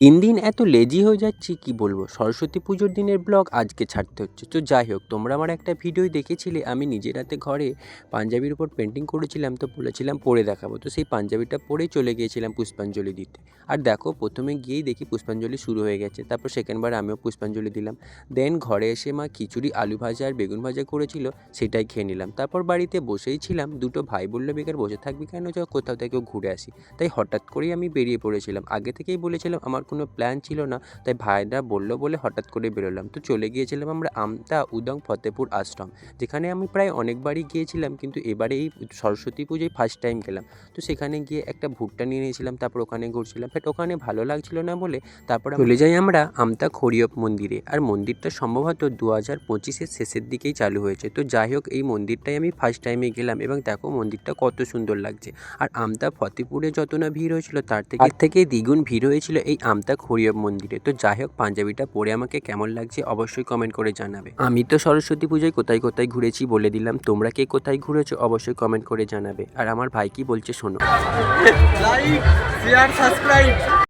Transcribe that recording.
দিন এত লেজি হয়ে যাচ্ছি কি বলবো। সরস্বতী পুজোর দিনের ব্লগ আজকে ছাড়তে হচ্ছে। তো যাই হোক, তোমরা আমার একটা ভিডিওই দেখেছিলে, আমি নিজের হাতে ঘরে পাঞ্জাবির উপর পেন্টিং করেছিলাম, তো বলেছিলাম পরে দেখাবো। তো সেই পাঞ্জাবিটা পরেই চলে গিয়েছিলাম পুষ্পাঞ্জলি দিতে। আর দেখো, প্রথমে গিয়েই দেখি পুষ্পাঞ্জলি শুরু হয়ে গেছে। তারপর সেকেন্ডবার আমিও পুষ্পাঞ্জলি দিলাম। দেন ঘরে এসে মা খিচুড়ি, আলু ভাজা আর বেগুন ভাজা করেছিল, সেটাই খেয়ে নিলাম। তারপর বাড়িতে বসেই ছিলাম, দুটো ভাই বললো বেকার বসে থাকবি কেন, চ কোথাও থেকেও ঘুরে আসি। তাই হঠাৎ করেই আমি বেরিয়ে পড়েছিলাম। আগে থেকেই বলেছিলাম আমার কোনো প্ল্যান ছিল না, তাই ভাইরা বললো বলে হঠাৎ করে বেরোলাম। তো চলে গিয়েছিলাম আমরা আমতা উদং ফতেপুর আশ্রম, যেখানে আমি প্রায় অনেকবারই গিয়েছিলাম, কিন্তু এবারে এই সরস্বতী পুজোয় ফার্স্ট টাইম গেলাম। তো সেখানে গিয়ে একটা ভুট্টা নিয়ে নিয়েছিলাম, তারপর ওখানে ঘুরছিলাম। বাট ওখানে ভালো লাগছিল না বলে তারপর চলে যাই আমরা আমতা খড়িয়প মন্দিরে। আর মন্দিরটা সম্ভবত 2025-এর শেষের দিকেই চালু হয়েছে। তো যাই হোক, এই মন্দিরটাই আমি ফার্স্ট টাইমে গেলাম এবং দেখো মন্দিরটা কত সুন্দর লাগছে। আর আমতা ফতেপুরে যত না ভিড় হয়েছিল তার থেকে দ্বিগুণ ভিড় হয়েছিল এই আমতা খড়িয়প মন্দিরে। তো যাই হোক, পাঞ্জাবিটা পরে আমাকে কেমন লাগছে অবশ্যই কমেন্ট করে জানাবে। আমি তো সরস্বতী পুজোয় কোথায় কোথায় ঘুরেছি বলে দিলাম, তোমরা কে কোথায় ঘুরেছো অবশ্যই কমেন্ট করে জানাবে। আর আমার ভাই কি বলছে শোনো। Like share subscribe.